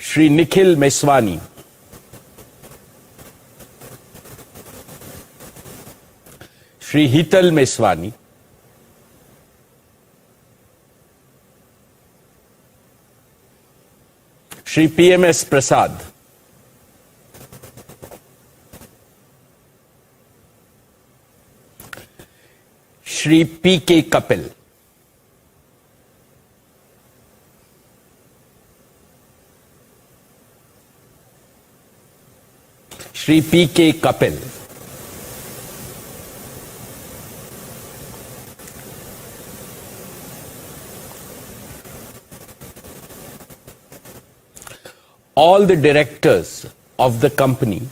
Shri Nikhil Meswani, Shri Hital Meswani, Shri PMS Prasad, Shri PK Kapil, Shri PK Kapil, all the directors of the company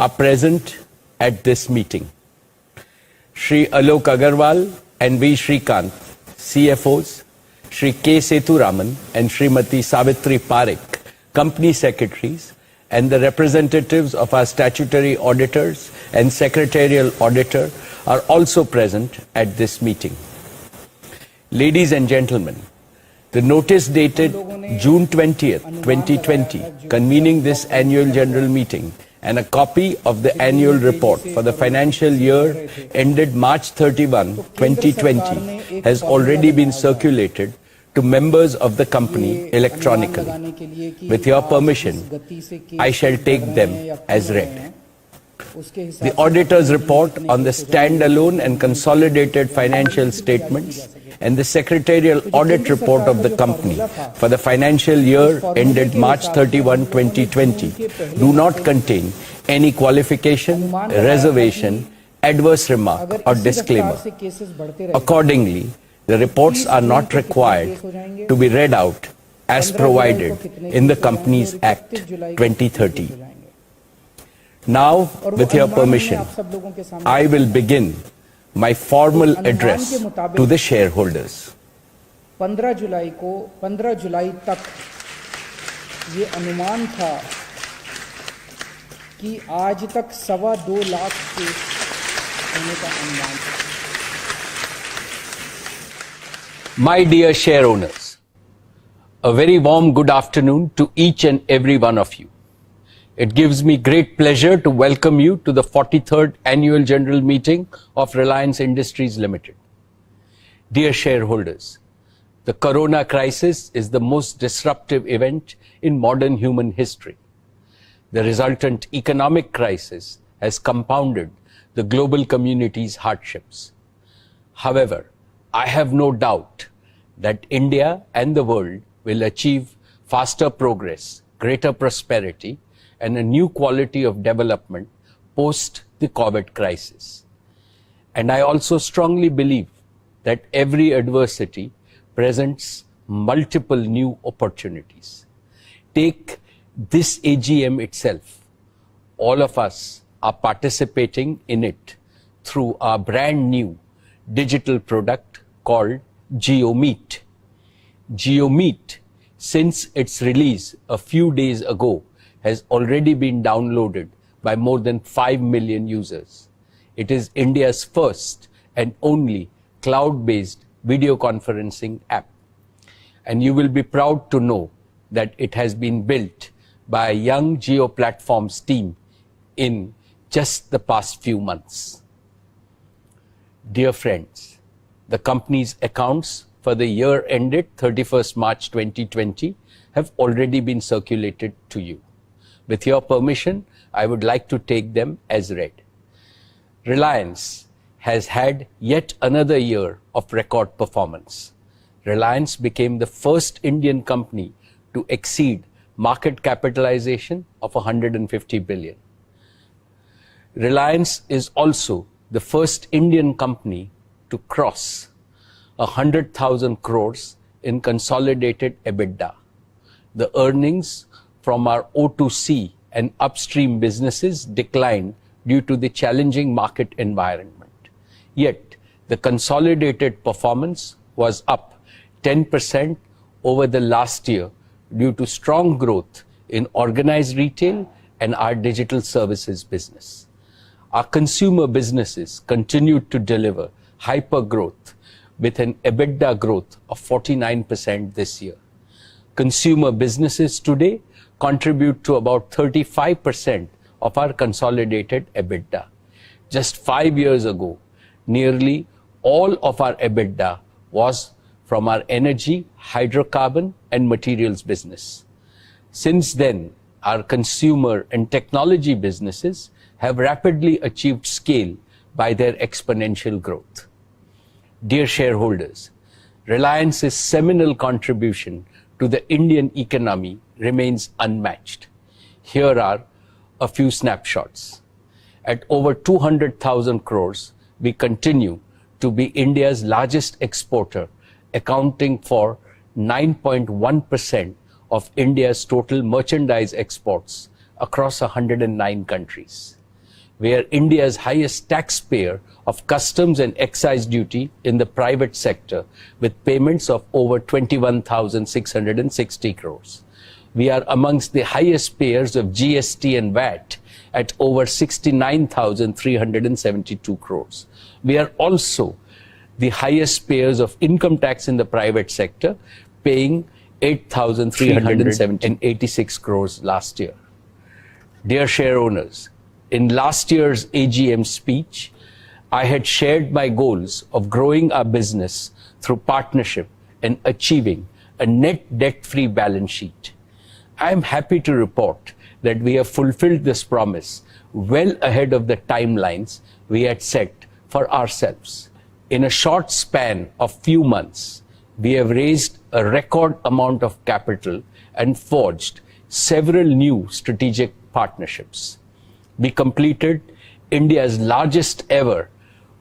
are present at this meeting. Shri Alok Agarwal and V. Shrikant, CFOs, Shri K. Sethuraman and Srimati Savitri Parekh, company secretaries, and the representatives of our statutory auditors and secretarial auditor are also present at this meeting. Ladies and gentlemen, the notice dated June 20th, 2020, convening this annual general meeting, and a copy of the annual report for the financial year ended March 31, 2020, has already been circulated to members of the company electronically. With your permission, I shall take them as read. The auditor's report on the standalone and consolidated financial statements and the secretarial audit report of the company for the financial year ended March 31, 2020 do not contain any qualification, reservation, adverse remark or disclaimer. Accordingly, the reports are not required to be read out as provided in the Companies Act 2013. Now, with your permission, I will begin my formal address to the shareholders. 15 जुलाई तक ये अनुमान था कि आज तक 2.25 lakh case होने का अनुमान था. My dear share owners, a very warm good afternoon to each and every one of you. It gives me great pleasure to welcome you to the 43rd Annual General Meeting of Reliance Industries Limited. Dear shareholders, the Corona crisis is the most disruptive event in modern human history. The resultant economic crisis has compounded the global community's hardships. However, I have no doubt that India and the world will achieve faster progress, greater prosperity, and a new quality of development post the COVID crisis. And I also strongly believe that every adversity presents multiple new opportunities. Take this AGM itself. All of us are participating in it through our brand new digital product called JioMart. JioMart, since its release a few days ago, has already been downloaded by more than 5 million users. It is India's first and only cloud-based video conferencing app. And you will be proud to know that it has been built by a young Jio Platforms team in just the past few months. Dear friends, the company's accounts for the year ended 31st March 2020 have already been circulated to you. With your permission, I would like to take them as read. Reliance has had yet another year of record performance. Reliance became the first Indian company to exceed market capitalization of 150 billion. Reliance is also the first Indian company to cross 100,000 crores in consolidated EBITDA. The earnings from our O2C and upstream businesses declined due to the challenging market environment. Yet, the consolidated performance was up 10% over the last year due to strong growth in organized retail and our digital services business. Our consumer businesses continued to deliver hyper growth with an EBITDA growth of 49% this year. Consumer businesses today contribute to about 35% of our consolidated EBITDA. Just 5 years ago, nearly all of our EBITDA was from our energy, hydrocarbon, and materials business. Since then, our consumer and technology businesses have rapidly achieved scale by their exponential growth. Dear shareholders, Reliance's seminal contribution to the Indian economy remains unmatched. Here are a few snapshots. At over 200,000 crores, we continue to be India's largest exporter, accounting for 9.1% of India's total merchandise exports across 109 countries. We are India's highest taxpayer of customs and excise duty in the private sector, with payments of over 21,660 crores. We are amongst the highest payers of GST and VAT at over 69,372 crores. We are also the highest payers of income tax in the private sector, paying 8,386 crores last year. Dear share owners, in last year's AGM speech, I had shared my goals of growing our business through partnership and achieving a net debt-free balance sheet. I am happy to report that we have fulfilled this promise well ahead of the timelines we had set for ourselves. In a short span of few months, we have raised a record amount of capital and forged several new strategic partnerships. We completed India's largest ever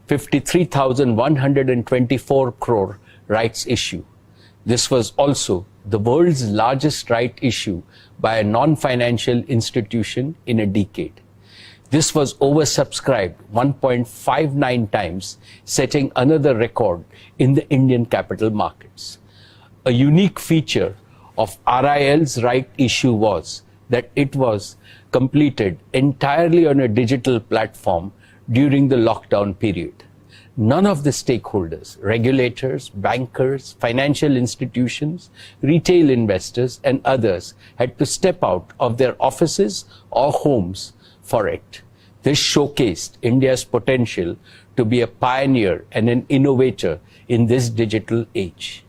53,124 crore rights issue. This was also the world's largest right issue by a non-financial institution in a decade. This was oversubscribed 1.59 times, setting another record in the Indian capital markets. A unique feature of RIL's right issue was that it was completed entirely on a digital platform during the lockdown period. None of the stakeholders, regulators, bankers, financial institutions, retail investors, and others had to step out of their offices or homes for it. This showcased India's potential to be a pioneer and an innovator in this digital age.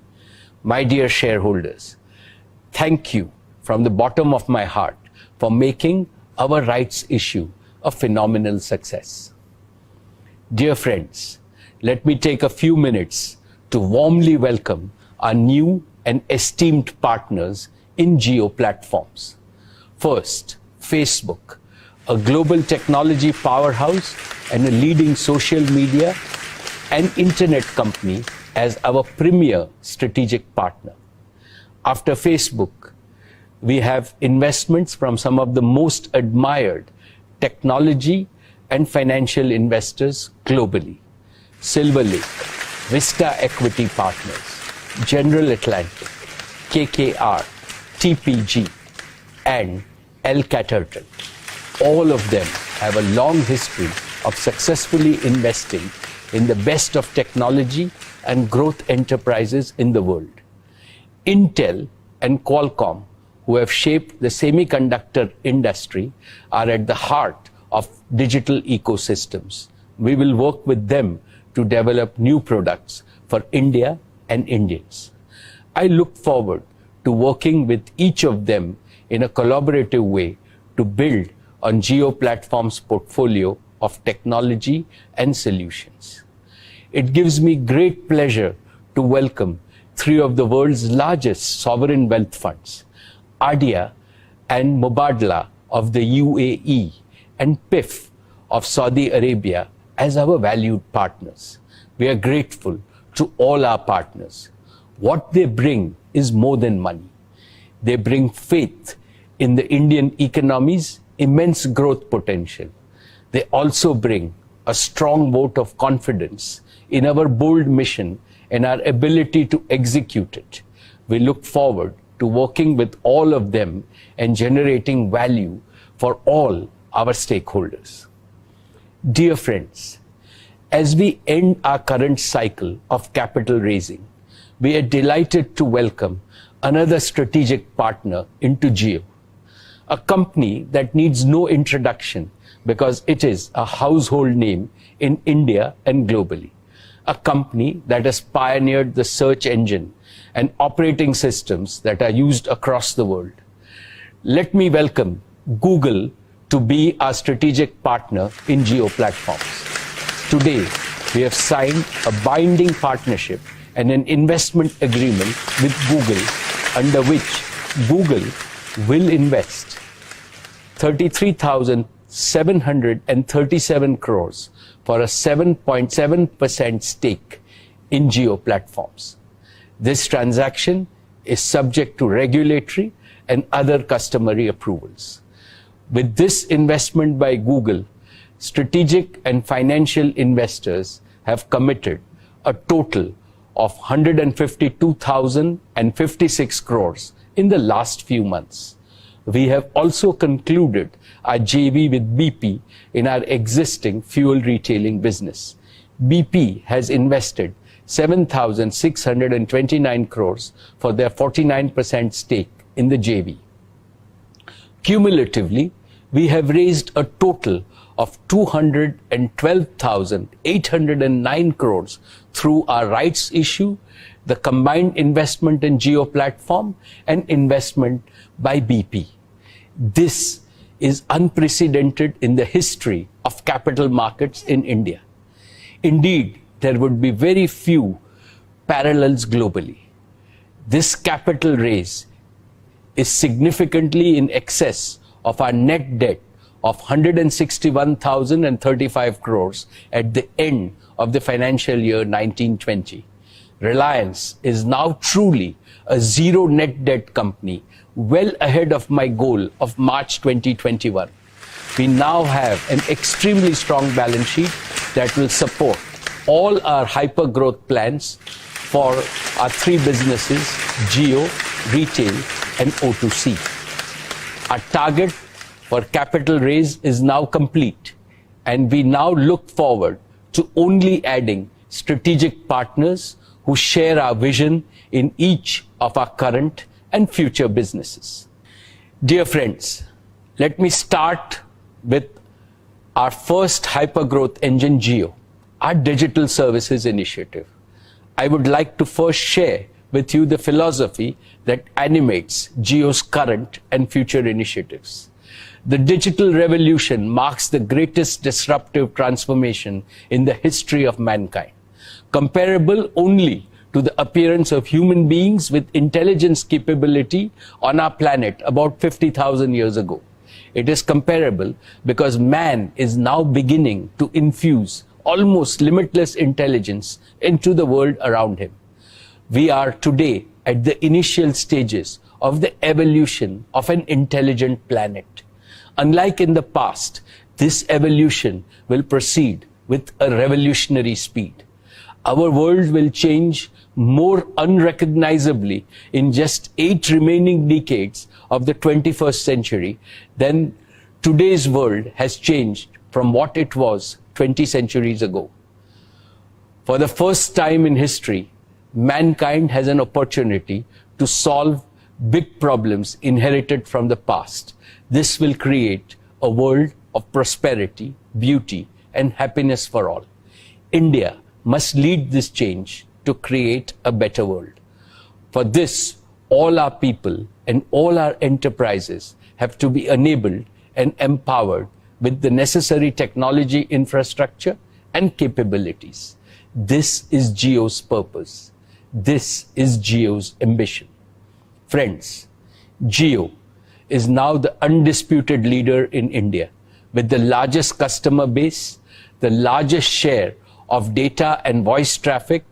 My dear shareholders, thank you from the bottom of my heart for making our rights issue a phenomenal success. Dear friends, let me take a few minutes to warmly welcome our new and esteemed partners in Jio platforms. First, Facebook, a global technology powerhouse and a leading social media and internet company, as our premier strategic partner. After Facebook, we have investments from some of the most admired technology and financial investors globally: Silver Lake, Vista Equity Partners, General Atlantic, KKR, TPG, and El Caterton. All of them have a long history of successfully investing in the best of technology and growth enterprises in the world. Intel and Qualcomm, who have shaped the semiconductor industry, are at the heart of digital ecosystems. We will work with them to develop new products for India and Indians. I look forward to working with each of them in a collaborative way to build on Jio Platform's portfolio of technology and solutions. It gives me great pleasure to welcome three of the world's largest sovereign wealth funds, ADIA and Mubadala of the UAE and PIF of Saudi Arabia, as our valued partners. We are grateful to all our partners. What they bring is more than money. They bring faith in the Indian economy's immense growth potential. They also bring a strong vote of confidence in our bold mission and our ability to execute it. We look forward to working with all of them and generating value for all our stakeholders. Dear friends, as we end our current cycle of capital raising, we are delighted to welcome another strategic partner into Jio. a company that needs no introduction because it is a household name in India and globally. A company that has pioneered the search engine and operating systems that are used across the world. Let me welcome Google to be our strategic partner in Jio platforms. Today, we have signed a binding partnership and an investment agreement with Google, under which Google will invest 33,737 crores for a 7.7% stake in Jio platforms. This transaction is subject to regulatory and other customary approvals. With this investment by Google, strategic and financial investors have committed a total of 152,056 crores in the last few months. We have also concluded our JV with BP in our existing fuel retailing business. BP has invested 7,629 crores for their 49% stake in the JV. Cumulatively, we have raised a total of 212,809 crores through our rights issue, the combined investment in Jio platform, and investment by BP. This is unprecedented in the history of capital markets in India. Indeed, there would be very few parallels globally. This capital raise is significantly in excess of our net debt of 161,035 crores at the end of the financial year 1920. Reliance is now truly a zero net debt company, well ahead of my goal of March 2021. We now have an extremely strong balance sheet that will support all our hyper growth plans for our three businesses, Jio, Retail, and O2C. Our target for capital raise is now complete, and we now look forward to only adding strategic partners who share our vision in each of our current and future businesses. Dear friends, let me start with our first hypergrowth engine, Jio, our digital services initiative. I would like to first share with you the philosophy that animates Jio's current and future initiatives. The digital revolution marks the greatest disruptive transformation in the history of mankind, comparable only to the appearance of human beings with intelligence capability on our planet about 50,000 years ago. It is comparable because man is now beginning to infuse almost limitless intelligence into the world around him. We are today at the initial stages of the evolution of an intelligent planet. Unlike in the past, this evolution will proceed with a revolutionary speed. Our world will change more unrecognizably in just 8 remaining decades of the 21st century than today's world has changed from what it was 20 centuries ago. For the first time in history, mankind has an opportunity to solve big problems inherited from the past. This will create a world of prosperity, beauty, and happiness for all. India must lead this change to create a better world. For this, all our people and all our enterprises have to be enabled and empowered with the necessary technology infrastructure and capabilities. This is Jio's purpose. This is Jio's ambition. Friends, Jio is now the undisputed leader in India with the largest customer base, the largest share of data and voice traffic,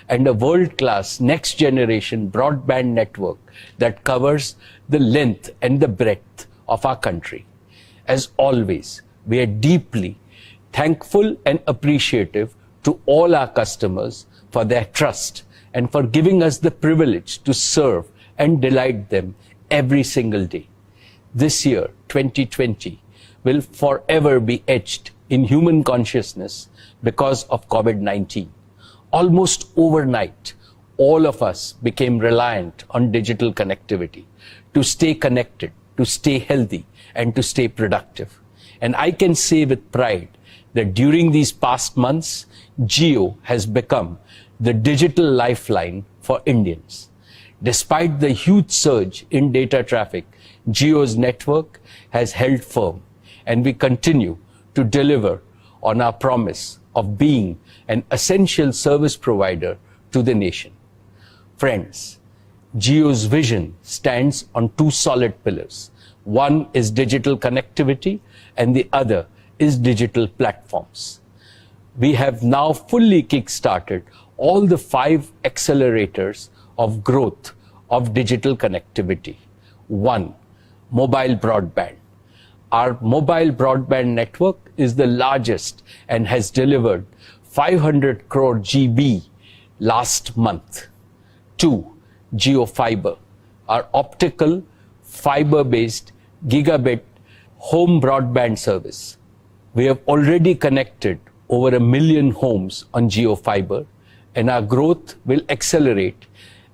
and a world-class next-generation broadband network that covers the length and the breadth of our country. As always, we are deeply thankful and appreciative to all our customers for their trust and for giving us the privilege to serve and delight them every single day. This year, 2020, will forever be etched in human consciousness because of COVID-19. Almost overnight, all of us became reliant on digital connectivity to stay connected, to stay healthy and to stay productive. And I can say with pride that during these past months, Jio has become the digital lifeline for Indians. Despite the huge surge in data traffic, Jio's network has held firm, and we continue to deliver on our promise of being an essential service provider to the nation. Friends, Jio's vision stands on two solid pillars. One is digital connectivity and the other is digital platforms. We have now fully kick-started all the 5 accelerators of growth of digital connectivity. 1, mobile broadband. Our mobile broadband network is the largest and has delivered 500 crore GB last month. 2, Jio Fiber, our optical fiber-based gigabit home broadband service. We have already connected over 1 million homes on Jio Fiber, and our growth will accelerate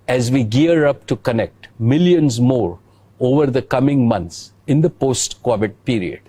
as we gear up to connect millions more over the coming months in the post-COVID period.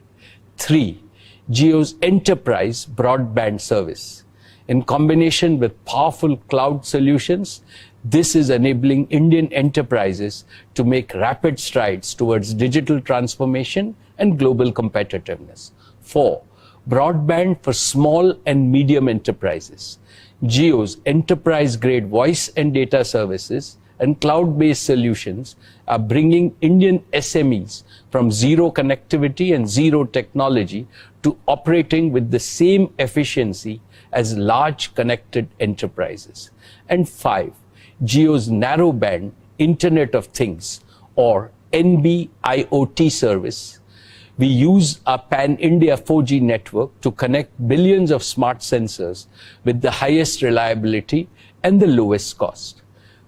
3, Jio's enterprise broadband service. In combination with powerful cloud solutions, this is enabling Indian enterprises to make rapid strides towards digital transformation and global competitiveness. 4, broadband for small and medium enterprises. Jio's enterprise-grade voice and data services and cloud-based solutions are bringing Indian SMEs from zero connectivity and zero technology to operating with the same efficiency as large connected enterprises. And 5, Jio's narrowband Internet of Things, or NB-IoT service. We use our pan-India 4G network to connect billions of smart sensors with the highest reliability and the lowest cost.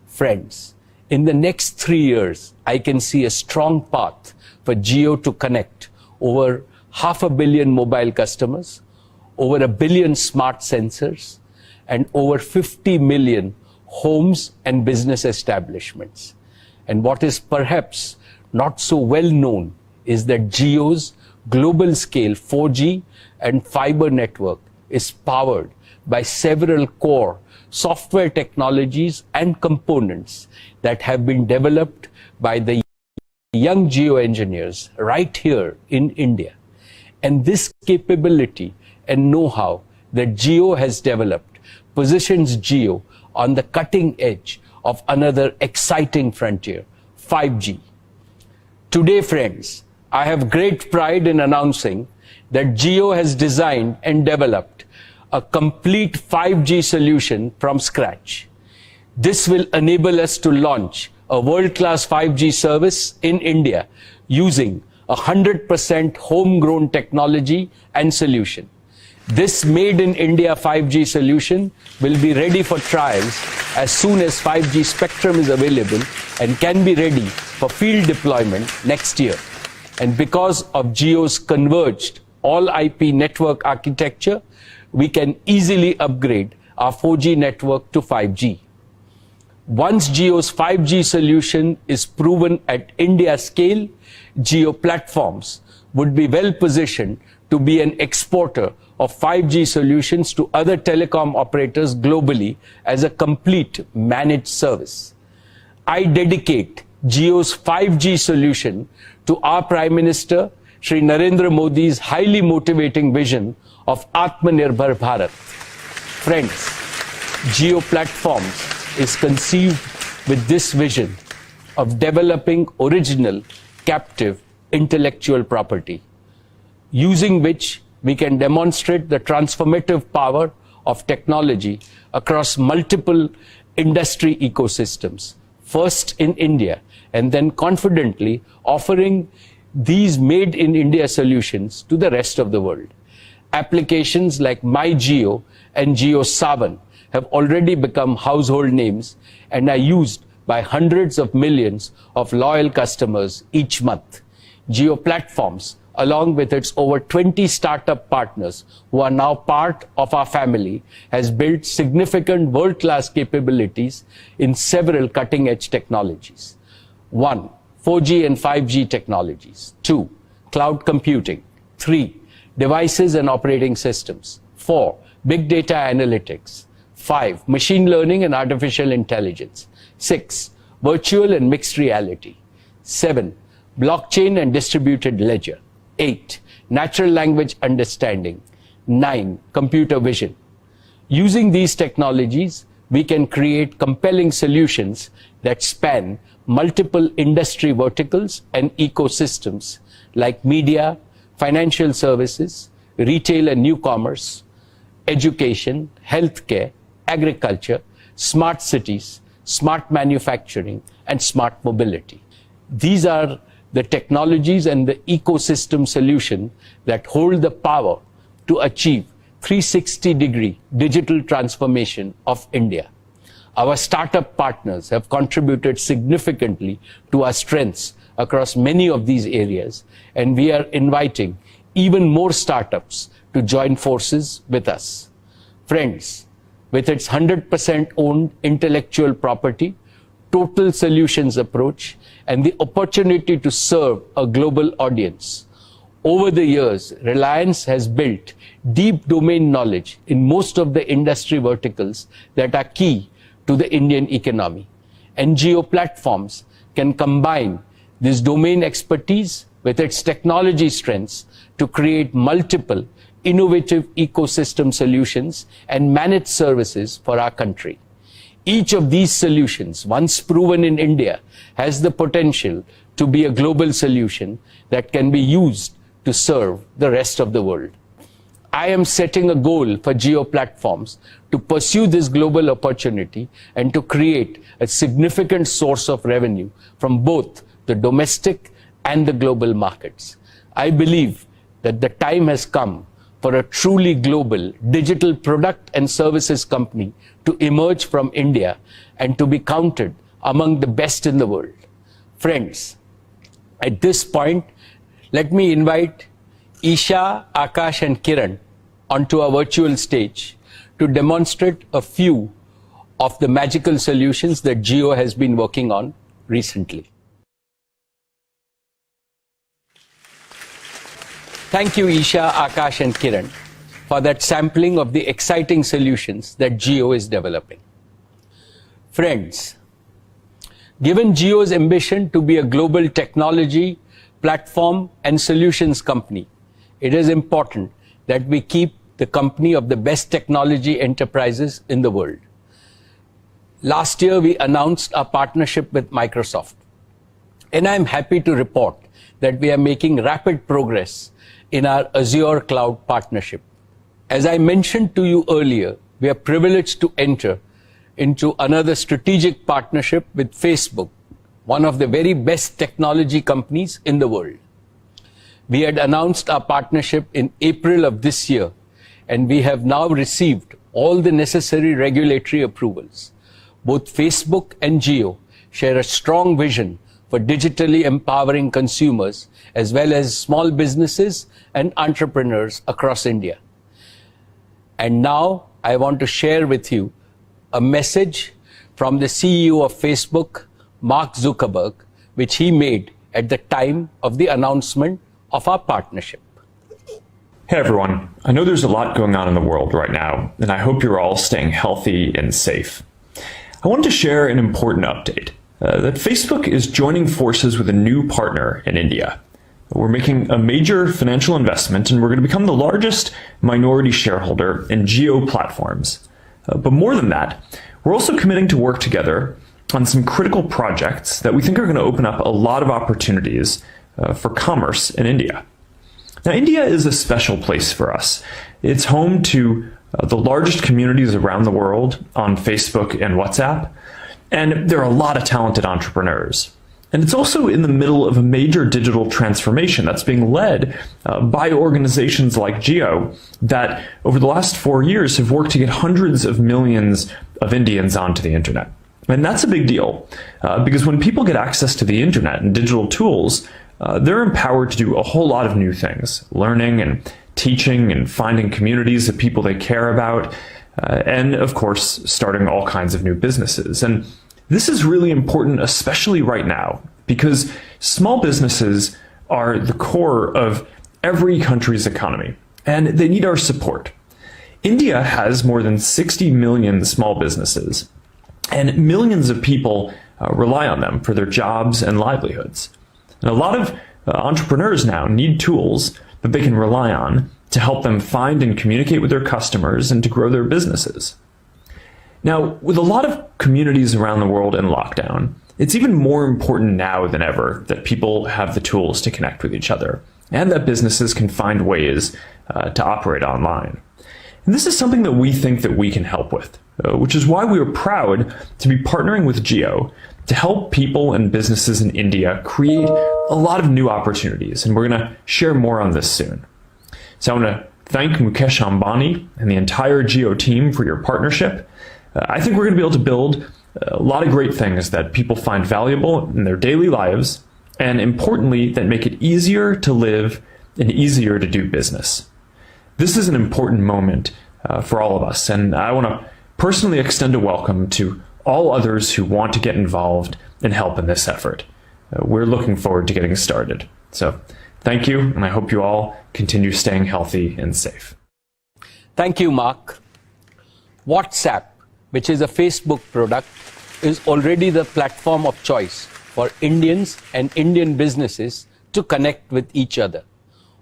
Friends, in the next 3 years, I can see a strong path for Jio to connect over 500 million mobile customers, over 1 billion smart sensors, and over 50 million homes and business establishments. And what is perhaps not so well known is that Jio's global scale 4G and fiber network is powered by several core software technologies and components that have been developed by the young Jio engineers right here in India. And this capability and know-how that Jio has developed positions Jio on the cutting edge of another exciting frontier, 5G. Today, friends, I have great pride in announcing that Jio has designed and developed a complete 5G solution from scratch. This will enable us to launch a world-class 5G service in India using 100% homegrown technology and solution. This made in India 5G solution will be ready for trials as soon as 5G spectrum is available and can be ready for field deployment next year. And because of Jio's converged all IP network architecture, we can easily upgrade our 4G network to 5G. Once Jio's 5G solution is proven at India scale, Jio platforms would be well positioned to be an exporter of 5G solutions to other telecom operators globally as a complete managed service. I dedicate Jio's 5G solution to our Prime Minister, Shri Narendra Modi's highly motivating vision of Atmanirbhar Bharat. Friends, Jio Platforms is conceived with this vision of developing original, captive intellectual property, using which we can demonstrate the transformative power of technology across multiple industry ecosystems, first in India, and then confidently offering these made in India solutions to the rest of the world. Applications like MyJio and Jio Savan have already become household names and are used by hundreds of millions of loyal customers each month. Jio Platforms, along with its over 20 startup partners who are now part of our family, has built significant world-class capabilities in several cutting-edge technologies. 1, 4G and 5G technologies. 2. Cloud computing. 3. Devices and operating systems. 4. Big data analytics. 5. Machine learning and artificial intelligence. 6. Virtual and mixed reality. 7. Blockchain and distributed ledger. 8. Natural language understanding. 9. Computer vision. Using these technologies, we can create compelling solutions that span multiple industry verticals and ecosystems like media, financial services, retail and new commerce, education, healthcare, agriculture, smart cities, smart manufacturing, and smart mobility. These are the technologies and the ecosystem solution that hold the power to achieve 360-degree digital transformation of India. Our startup partners have contributed significantly to our strengths across many of these areas, and we are inviting even more startups to join forces with us. Friends, with its 100% owned intellectual property, total solutions approach, and the opportunity to serve a global audience, over the years, Reliance has built deep domain knowledge in most of the industry verticals that are key to the Indian economy. And Jio Platforms can combine this domain expertise with its technology strengths to create multiple innovative ecosystem solutions and managed services for our country. Each of these solutions, once proven in India, has the potential to be a global solution that can be used to serve the rest of the world. I am setting a goal for Jio Platforms to pursue this global opportunity and to create a significant source of revenue from both the domestic and the global markets. I believe that the time has come for a truly global digital product and services company to emerge from India and to be counted among the best in the world. Friends, at this point, let me invite Isha, Akash and Kiran onto our virtual stage to demonstrate a few of the magical solutions that Jio has been working on recently. Thank you, Isha, Akash and Kiran, for that sampling of the exciting solutions that Jio is developing. Friends, given Jio's ambition to be a global technology, platform and solutions company, it is important that we keep the company of the best technology enterprises in the world. Last year, we announced our partnership with Microsoft, and I'm happy to report that we are making rapid progress in our Azure cloud partnership. As I mentioned to you earlier, we are privileged to enter into another strategic partnership with Facebook, one of the very best technology companies in the world. We had announced our partnership in April of this year, and we have now received all the necessary regulatory approvals. Both Facebook and Jio share a strong vision for digitally empowering consumers as well as small businesses and entrepreneurs across India. And now I want to share with you a message from the CEO of Facebook, Mark Zuckerberg, which he made at the time of the announcement of our partnership. Hey everyone, I know there's a lot going on in the world right now, and I hope you're all staying healthy and safe. I wanted to share an important update, that Facebook is joining forces with a new partner in India. We're making a major financial investment, and we're going to become the largest minority shareholder in Jio Platforms. But more than that, we're also committing to work together on some critical projects that we think are going to open up a lot of opportunities for commerce in India. Now, India is a special place for us. It's home to the largest communities around the world on Facebook and WhatsApp, and there are a lot of talented entrepreneurs. And it's also in the middle of a major digital transformation that's being led by organizations like Jio that over the last 4 years have worked to get hundreds of millions of Indians onto the internet. And that's a big deal because when people get access to the internet and digital tools, they're empowered to do a whole lot of new things, learning and teaching and finding communities of people they care about, and of course, starting all kinds of new businesses. And this is really important, especially right now, because Small businesses are the core of every country's economy, and they need our support. India has more than 60 million small businesses, and millions of people rely on them for their jobs and livelihoods. And a lot of entrepreneurs now need tools that they can rely on to help them find and communicate with their customers and to grow their businesses. Now, with a lot of communities around the world in lockdown, it's even more important now than ever that people have the tools to connect with each other and that businesses can find ways to operate online. And this is something that we think that we can help with, which is why we are proud to be partnering with Jio to help people and businesses in India create a lot of new opportunities. And we're going to share more on this soon. So I want to thank Mukesh Ambani and the entire Jio team for your partnership. I think we're going to be able to build a lot of great things that people find valuable in their daily lives, and importantly, that make it easier to live and easier to do business. This is an important moment for all of us, and I want to personally extend a welcome to all others who want to get involved and help in this effort. We're looking forward to getting started. So thank you, and I hope you all continue staying healthy and safe. Thank you, Mark. WhatsApp, which is a Facebook product, is already the platform of choice for Indians and Indian businesses to connect with each other.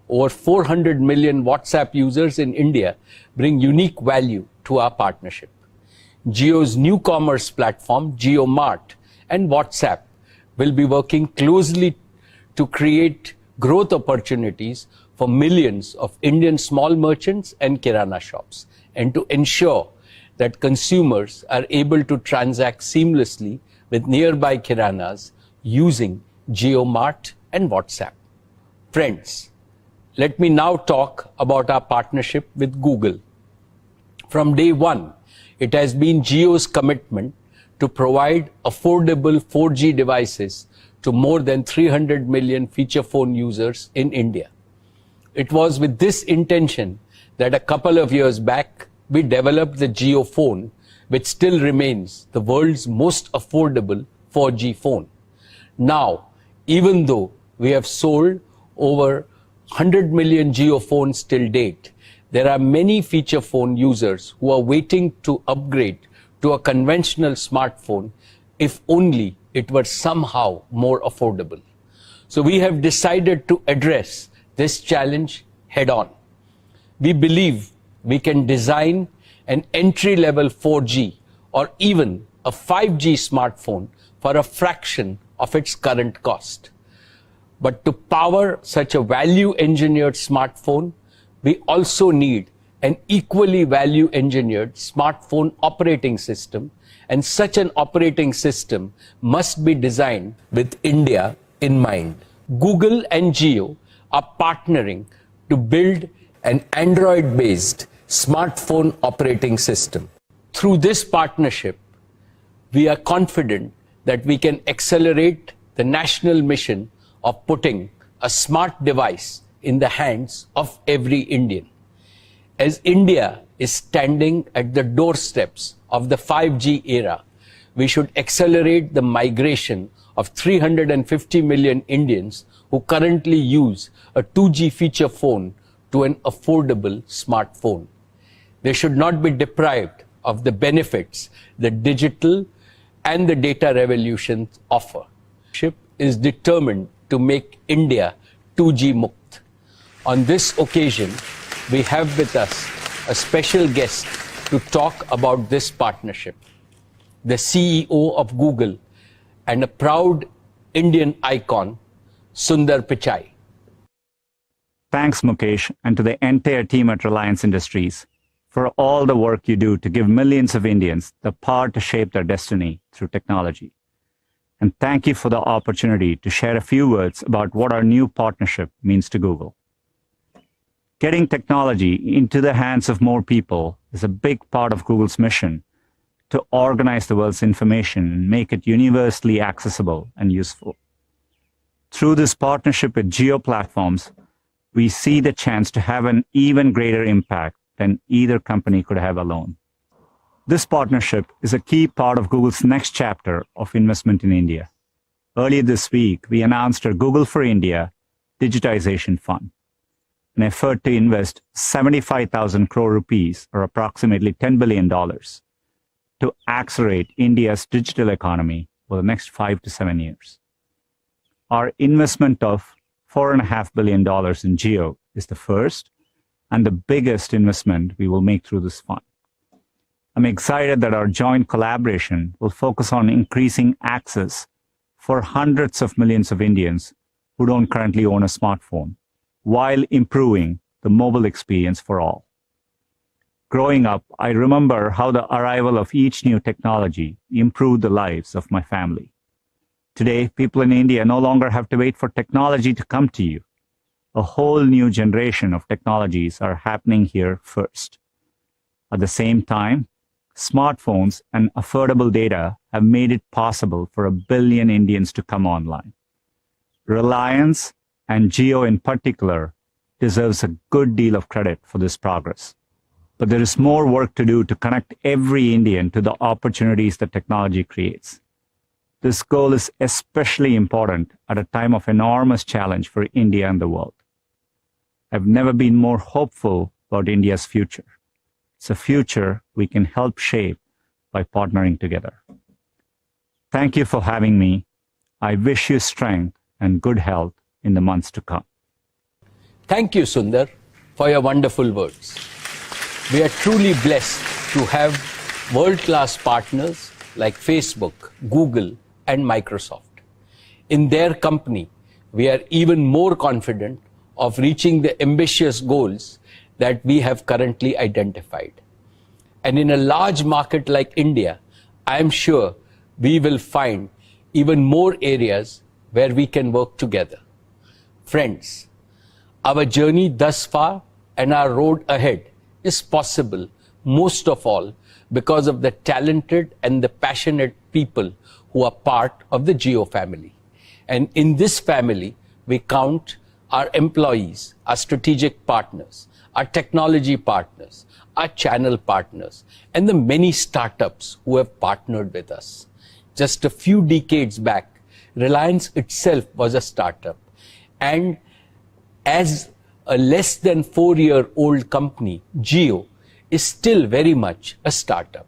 Over 400 million WhatsApp users in India bring unique value to our partnership. Jio's new commerce platform, JioMart, and WhatsApp will be working closely to create growth opportunities for millions of Indian small merchants and kirana shops, and to ensure that consumers are able to transact seamlessly with nearby kiranas using JioMart and WhatsApp. Friends, let me now talk about our partnership with Google. From day one, it has been Jio's commitment to provide affordable 4G devices to more than 300 million feature phone users in India. It was with this intention that a couple of years back, we developed the Jio phone, which still remains the world's most affordable 4G phone. Now, even though we have sold over 100 million Jio phones till date, there are many feature phone users who are waiting to upgrade to a conventional smartphone if only it were somehow more affordable. So we have decided to address this challenge head on. We believe we can design an entry-level 4G or even a 5G smartphone for a fraction of its current cost. But to power such a value-engineered smartphone, we also need an equally value-engineered smartphone operating system, and such an operating system must be designed with India in mind. Google and Jio are partnering to build an Android-based smartphone operating system. Through this partnership, we are confident that we can accelerate the national mission of putting a smart device in the hands of every Indian. As India is standing at the doorsteps of the 5G era, we should accelerate the migration of 350 million Indians who currently use a 2G feature phone to an affordable smartphone. They should not be deprived of the benefits the digital and the data revolutions offer. Ship is determined to make India 2G Mukt. On this occasion, we have with us a special guest to talk about this partnership, the CEO of Google and a proud Indian icon, Sundar Pichai. Thanks, Mukesh, and to the entire team at Reliance Industries for all the work you do to give millions of Indians the power to shape their destiny through technology. And thank you for the opportunity to share a few words about what our new partnership means to Google. Getting technology into the hands of more people is a big part of Google's mission to organize the world's information and make it universally accessible and useful. Through this partnership with Jio Platforms, we see the chance to have an even greater impact than either company could have alone. This partnership is a key part of Google's next chapter of investment in India. Earlier this week, we announced our Google for India Digitization Fund, an effort to invest 75,000 crore rupees, or approximately $10 billion, to accelerate India's digital economy for the next 5 to 7 years. Our investment of $4.5 billion in Jio is the first and the biggest investment we will make through this fund. I'm excited that our joint collaboration will focus on increasing access for hundreds of millions of Indians who don't currently own a smartphone, while improving the mobile experience for all. Growing up, I remember how the arrival of each new technology improved the lives of my family. Today, people in India no longer have to wait for technology to come to you. A whole new generation of technologies are happening here first. At the same time, smartphones and affordable data have made it possible for 1 billion Indians to come online. Reliance, and Jio in particular, deserves a good deal of credit for this progress. But there is more work to do to connect every Indian to the opportunities that technology creates. This goal is especially important at a time of enormous challenge for India and the world. I've never been more hopeful about India's future. It's a future we can help shape by partnering together. Thank you for having me. I wish you strength and good health in the months to come. Thank you, Sundar, for your wonderful words. We are truly blessed to have world-class partners like Facebook, Google, and Microsoft. In their company, we are even more confident of reaching the ambitious goals that we have currently identified. And in a large market like India, I am sure we will find even more areas where we can work together. Friends, our journey thus far and our road ahead is possible most of all because of the talented and the passionate people who are part of the Jio family. And in this family, we count our employees, our strategic partners, our technology partners, our channel partners, and the many startups who have partnered with us. Just a few decades back, Reliance itself was a startup. And as a less than 4-year-old company, Jio is still very much a startup.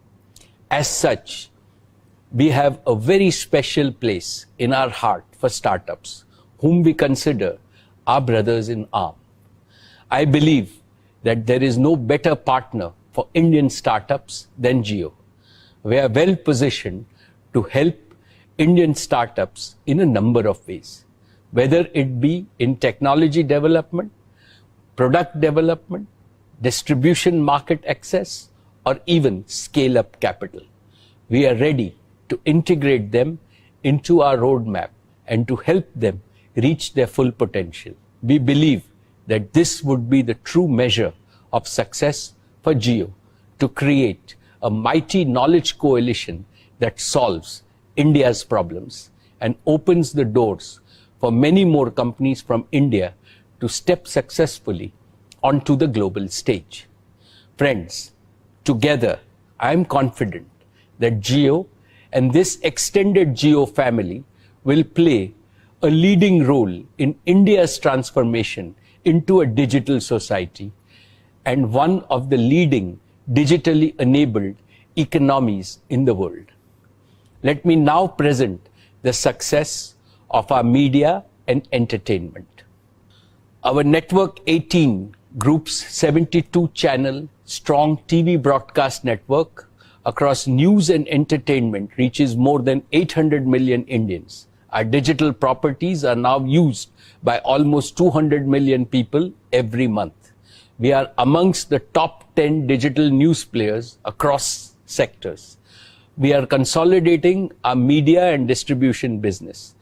As such, we have a very special place in our heart for startups, whom we consider our brothers in arms. I believe that there is no better partner for Indian startups than Jio. We are well positioned to help Indian startups in a number of ways, whether it be in technology development, product development, distribution market access, or even scale-up capital. We are ready to integrate them into our roadmap and to help them reach their full potential. We believe that this would be the true measure of success for Jio to create a mighty knowledge coalition that solves India's problems and opens the doors for many more companies from India to step successfully onto the global stage. Friends, together, I am confident that Jio and this extended Jio family will play a leading role in India's transformation into a digital society and one of the leading digitally enabled economies in the world. Let me now present the success of our media and entertainment. Our Network 18 Group's 72-channel strong TV broadcast network across news and entertainment reaches more than 800 million Indians. Our digital properties are now used by almost 200 million people every month. We are amongst the top 10 digital news players across sectors. We are consolidating our media and distribution business.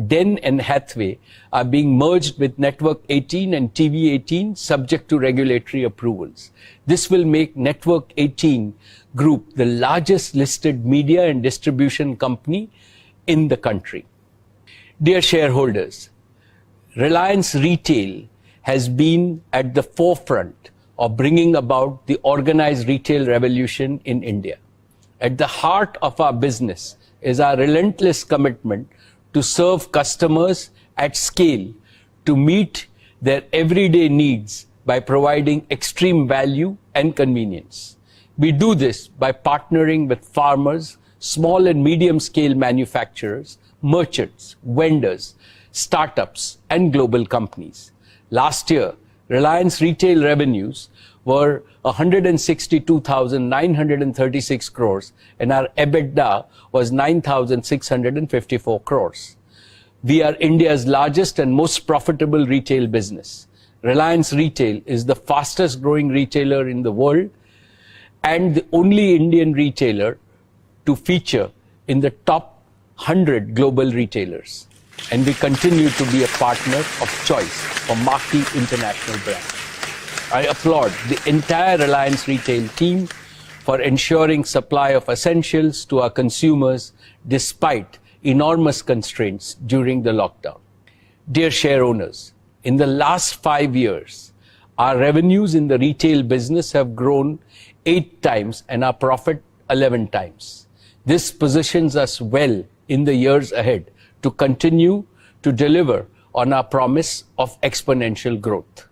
Den and Hathway are being merged with Network 18 and TV 18 subject to regulatory approvals. This will make Network 18 Group the largest listed media and distribution company in the country. Dear shareholders, Reliance Retail has been at the forefront of bringing about the organized retail revolution in India. At the heart of our business is our relentless commitment to serve customers at scale to meet their everyday needs by providing extreme value and convenience. We do this by partnering with farmers, small and medium scale manufacturers, merchants, vendors, startups, and global companies. Last year, Reliance retail revenues were 162,936 crores and our EBITDA was 9,654 crores. We are India's largest and most profitable retail business. Reliance Retail is the fastest growing retailer in the world and the only Indian retailer to feature in the top 100 global retailers. And we continue to be a partner of choice for marquee international brands. I applaud the entire Reliance Retail team for ensuring supply of essentials to our consumers despite enormous constraints during the lockdown. Dear share owners, in the last 5 years, our revenues in the retail business have grown 8 times and our profit 11 times. This positions us well in the years ahead to continue to deliver on our promise of exponential growth.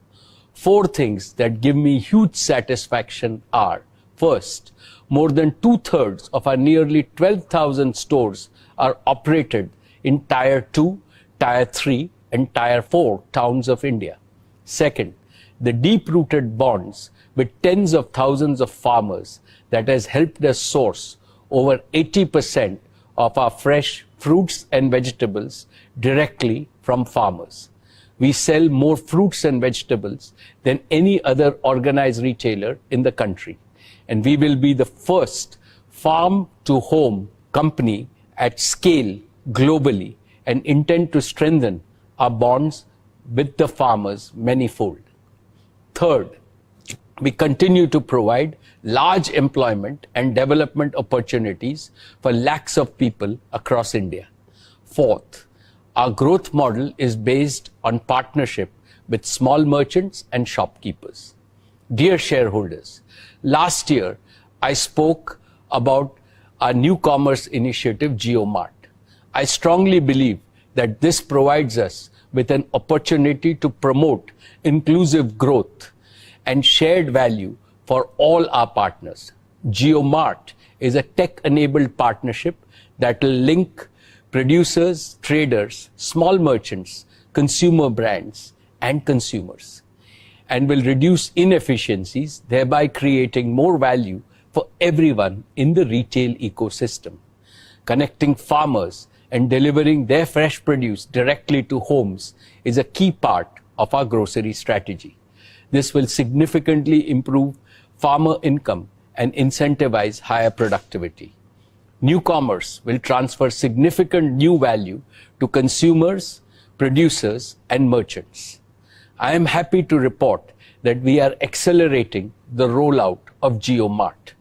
4 things that give me huge satisfaction are: first, more than 2/3 of our nearly 12,000 stores are operated in Tier 2, Tier 3, and Tier 4 towns of India. Second, the deep-rooted bonds with tens of thousands of farmers that has helped us source over 80% of our fresh fruits and vegetables directly from farmers. We sell more fruits and vegetables than any other organized retailer in the country. And we will be the first farm-to-home company at scale globally and intend to strengthen our bonds with the farmers manifold. Third, we continue to provide large employment and development opportunities for lakhs of people across India. Fourth, our growth model is based on partnership with small merchants and shopkeepers. Dear shareholders, last year I spoke about our new commerce initiative, JioMart. I strongly believe that this provides us with an opportunity to promote inclusive growth and shared value for all our partners. JioMart is a tech-enabled partnership that will link producers, traders, small merchants, consumer brands, and consumers, and will reduce inefficiencies, thereby creating more value for everyone in the retail ecosystem. Connecting farmers and delivering their fresh produce directly to homes is a key part of our grocery strategy. This will significantly improve farmer income and incentivize higher productivity. New commerce will transfer significant new value to consumers, producers, and merchants. I am happy to report that we are accelerating the rollout of JioMart.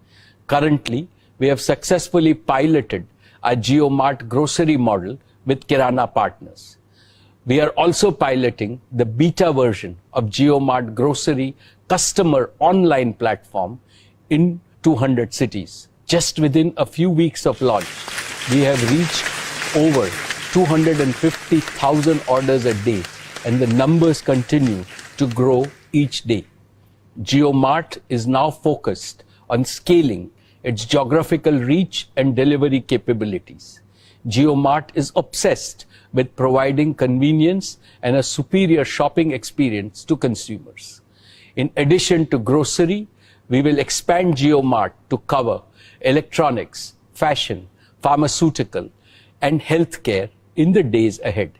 Currently, we have successfully piloted our JioMart grocery model with Kirana partners. We are also piloting the beta version of JioMart grocery customer online platform in 200 cities. Just within a few weeks of launch, we have reached over 250,000 orders a day, and the numbers continue to grow each day. JioMart is now focused on scaling its geographical reach and delivery capabilities. JioMart is obsessed with providing convenience and a superior shopping experience to consumers. In addition to grocery, we will expand JioMart to cover electronics, fashion, pharmaceutical, and healthcare in the days ahead.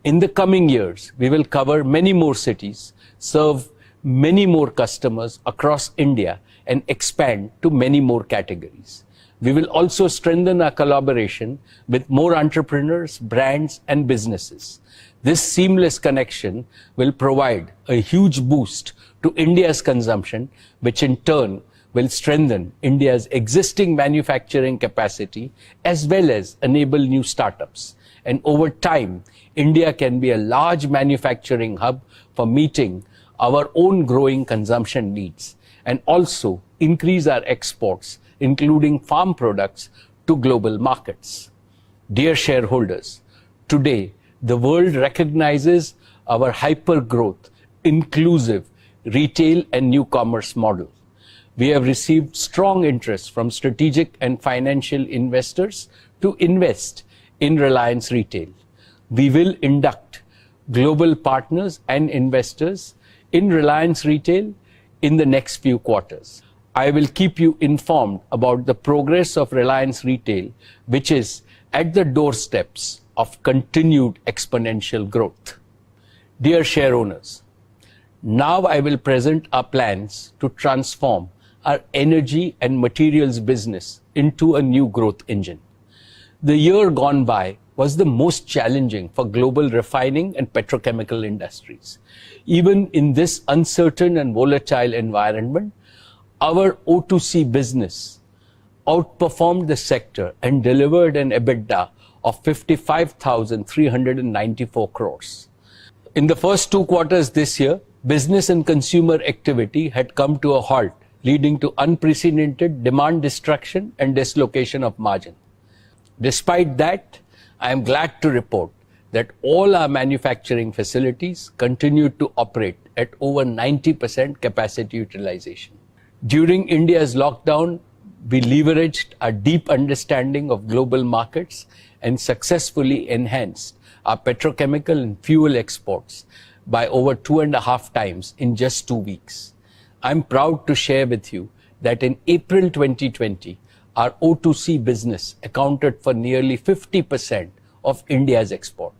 In the coming years, we will cover many more cities, serve many more customers across India, and expand to many more categories. We will also strengthen our collaboration with more entrepreneurs, brands, and businesses. This seamless connection will provide a huge boost to India's consumption, which in turn will strengthen India's existing manufacturing capacity as well as enable new startups. And over time, India can be a large manufacturing hub for meeting our own growing consumption needs and also increase our exports, including farm products, to global markets. Dear shareholders, Today, the world recognizes our hyper-growth, inclusive retail and new commerce model. We have received strong interest from strategic and financial investors to invest in Reliance Retail. We will induct global partners and investors in Reliance Retail in the next few quarters. I will keep you informed about the progress of Reliance Retail, which is at the doorsteps of continued exponential growth. Dear share owners, now I will present our plans to transform our energy and materials business into a new growth engine. The year gone by was the most challenging for global refining and petrochemical industries. Even in this uncertain and volatile environment, our O2C business outperformed the sector and delivered an EBITDA of 55,394 crores. In the first 2 quarters this year, business and consumer activity had come to a halt, leading to unprecedented demand destruction and dislocation of margin. Despite that, I am glad to report that all our manufacturing facilities continued to operate at over 90% capacity utilization. During India's lockdown, we leveraged our deep understanding of global markets and successfully enhanced our petrochemical and fuel exports by over 2.5 times in just 2 weeks. I'm proud to share with you that in April 2020, our O2C business accounted for nearly 50% of India's export.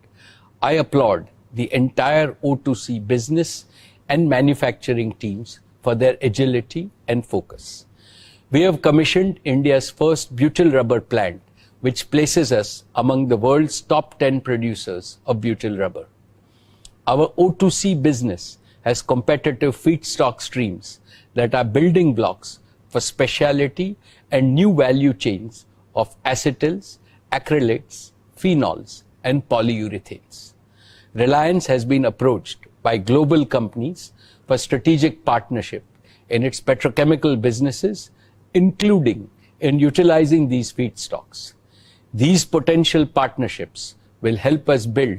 I applaud the entire O2C business and manufacturing teams for their agility and focus. We have commissioned India's first butyl rubber plant, which places us among the world's top 10 producers of butyl rubber. Our O2C business has competitive feedstock streams that are building blocks for specialty and new value chains of acetyls, acrylates, phenols, and polyurethanes. Reliance has been approached by global companies for strategic partnership in its petrochemical businesses, including in utilizing these feedstocks. These potential partnerships will help us build